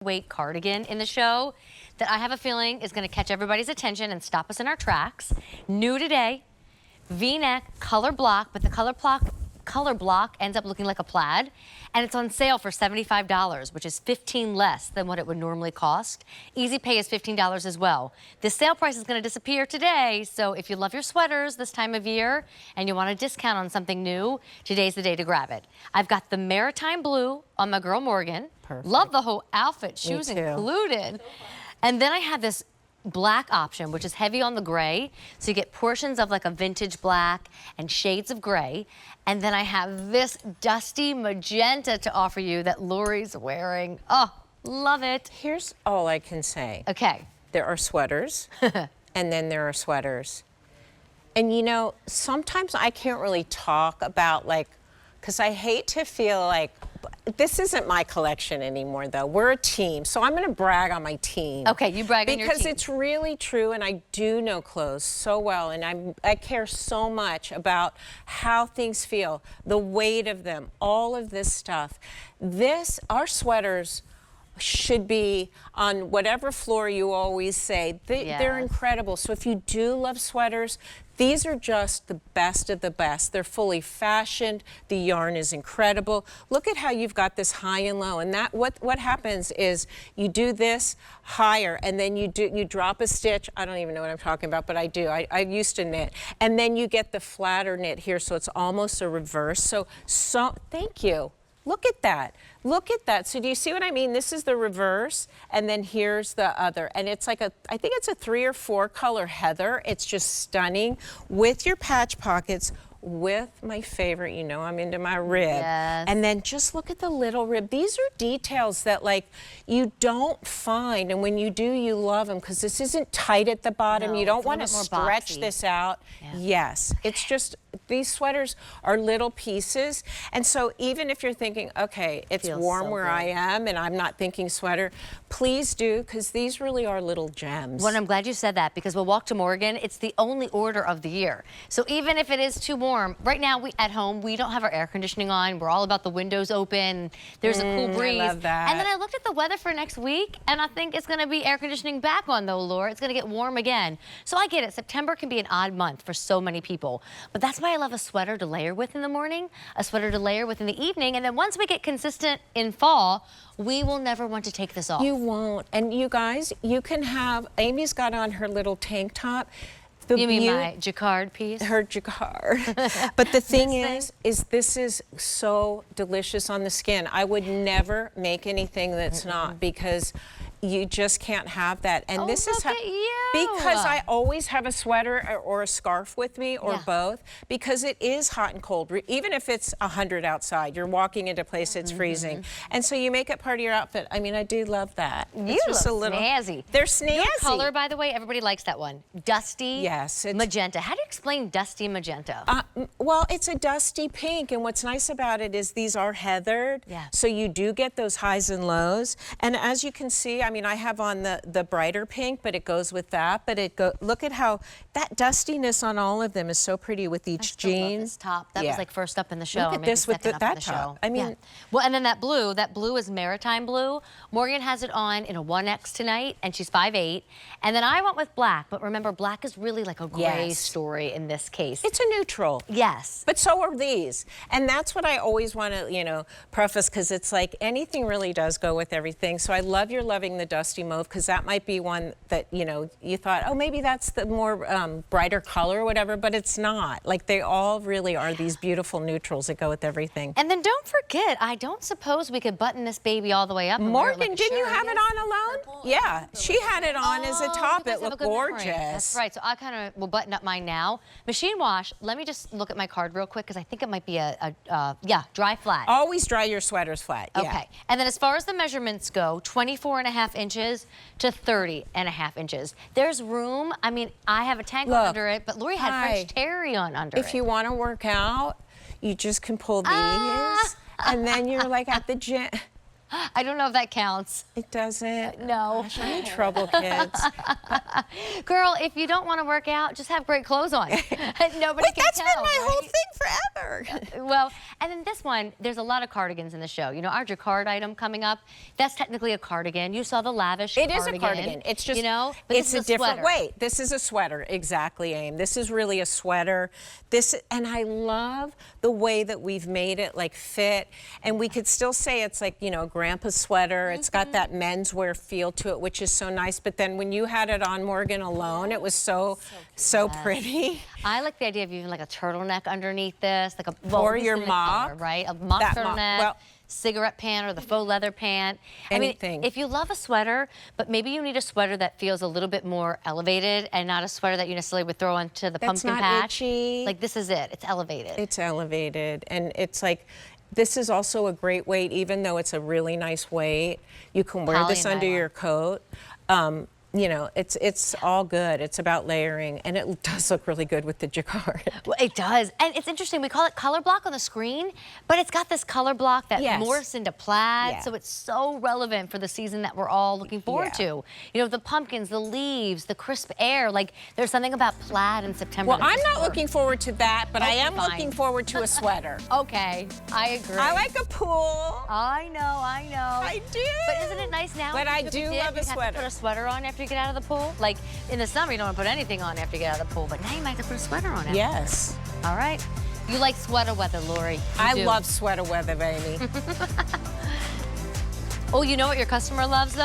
weight cardigan in the show that I have a feeling is going to catch everybody's attention and stop us in our tracks. New today, V-neck, color block, but the color block ends up looking like a plaid, and it's on sale for $75, which is $15 less than what it would normally cost. Easy pay is $15 as well. This sale price is going to disappear today, so if you love your sweaters this time of year and you want a discount on something new, today's the day to grab it. I've got the maritime blue on my girl Morgan. Perfect. Love the whole outfit, shoes included. And then I have this black option, which is heavy on the gray. So you get portions of like a vintage black and shades of gray. And then I have this dusty magenta to offer you that Lori's wearing. Oh, love it. Here's all I can say. Okay. There are sweaters, and then there are sweaters. And you know, sometimes I can't really talk about because I hate to feel like, this isn't my collection anymore, though. We're a team, so I'm going to brag on my team. Okay, you brag on your team. Because it's really true, and I do know clothes so well, and I care so much about how things feel, the weight of them, all of this stuff. Our sweaters should be on whatever floor you always say. They're incredible. So if you do love sweaters, these are just the best of the best. They're fully fashioned. The yarn is incredible. Look at how you've got this high and low. And that what happens is you do this higher, and then you drop a stitch. I don't even know what I'm talking about, but I do. I used to knit. And then you get the flatter knit here, so it's almost a reverse. So thank you. Look at that. Look at that. So do you see what I mean? This is the reverse, and then here's the other. And it's like I think it's a 3 or 4 color heather. It's just stunning with your patch pockets, with my favorite, you know I'm into my rib. Yes. And then just look at the little rib. These are details that you don't find, and when you do, you love them, because this isn't tight at the bottom. No, you don't want to stretch this out. Yeah. Yes, it's just, these sweaters are little pieces, and so even if you're thinking, okay, it's warm so where I am and I'm not thinking sweater, please do, because these really are little gems. Well, I'm glad you said that, because we'll walk to Morgan. It's the only order of the year. So even if it is too warm, right now at home, we don't have our air conditioning on. We're all about the windows open. There's a cool breeze. I love that. And then I looked at the weather for next week, and I think it's going to be air conditioning back on, though, Laura. It's going to get warm again. So I get it. September can be an odd month for so many people. But that's why I love a sweater to layer with in the morning, a sweater to layer with in the evening, and then once we get consistent in fall, we will never want to take this off. You won't. And you guys, you can have, Amy's got on her little tank top. You mean my jacquard piece? Her jacquard. But the thing is this is so delicious on the skin. I would never make anything that's not, because you just can't have that. And this is how, because I always have a sweater or a scarf with me, or both, because it is hot and cold. Even if it's 100 outside, you're walking into a place that's freezing. And so you make it part of your outfit. I mean, I do love that. You look snazzy. They're snazzy. Your color, by the way, everybody likes that one. Dusty magenta. How do you explain dusty magenta? Well, it's a dusty pink, and what's nice about it is these are heathered, so you do get those highs and lows. And as you can see, I mean, I have on the brighter pink, but it goes with that. But look at how that dustiness on all of them is so pretty with each jean. Love this top. That was like first up in the show. Look at this with that top. I mean, well, and then that blue is maritime blue. Morgan has it on in a 1X tonight, and she's 5'8". And then I went with black, but remember, black is really like a gray story in this case. It's a neutral. Yes. But so are these. And that's what I always want to, preface, because it's like anything really does go with everything. So I love you're loving the dusty mauve, because that might be one that, you thought, oh, maybe that's the more brighter color or whatever, but it's not. Like, they all really are these beautiful neutrals that go with everything. And then don't forget, I don't suppose we could button this baby all the way up. Morgan, didn't you have it on alone? Yeah, she had it on as a top. It looked gorgeous. That's right, so I kind of will button up mine now. Machine wash, let me just look at my card real quick, because I think it might be dry flat. Always dry your sweaters flat, Okay, and then as far as the measurements go, 24.5 inches to 30.5 inches. There's room. I mean, I have a tank under it, but Lori had French terry on under it. If you want to work out, you just can pull these, and then you're like at the gym. I don't know if that counts. It doesn't? No. Gosh, I'm in trouble, kids. Girl, if you don't want to work out, just have great clothes on. Nobody Wait, can that's tell, been my whole right? thing forever. Well, and then this one, there's a lot of cardigans in the show. You know, our jacquard item coming up, that's technically a cardigan. You saw the lavish It cardigan. is a cardigan. It's just, you know, but it's this a is different sweater. weight. This is a sweater, exactly, Aim. This is really a sweater. And I love the way that we've made it like fit, and we could still say it's like, you know, grandpa's sweater. It's got that menswear feel to it, which is so nice. But then when you had it on, Morgan, alone, it was so pretty. I like the idea of even like a turtleneck underneath this, like a Or your in the mock. color, right? A mock That turtleneck, mock, well, cigarette pant, or the faux leather pant. anything. I mean, if you love a sweater, but maybe you need a sweater that feels a little bit more elevated and not a sweater that you necessarily would throw onto the That's pumpkin not patch. itchy. Like this is it. It's elevated. It's elevated, and it's like, this is also a great weight, even though it's a really nice weight. You can wear Poly this and under nylon. your coat. You know, it's all good. It's about layering, and it does look really good with the jacquard. Well, it does. And it's interesting. We call it color block on the screen, but it's got this color block that Yes. morphs into plaid. Yeah. So it's so relevant for the season that we're all looking forward Yeah. to. You know, the pumpkins, the leaves, the crisp air. Like, there's something about plaid in September. Well, that I'm just not works. looking forward to that, but I Okay, am fine. looking forward to a sweater. Okay, I agree. I like a pool. I know. I do. But isn't it nice now? But I if you do did, love a you'd have to sweater. put a sweater on after you get out of the pool. Like in the summer, you don't want to put anything on after you get out of the pool. But now you might have to put a sweater on after. Yes. All right. You like sweater weather, Lori. You I do. love sweater weather, baby. Oh, you know what your customer loves though?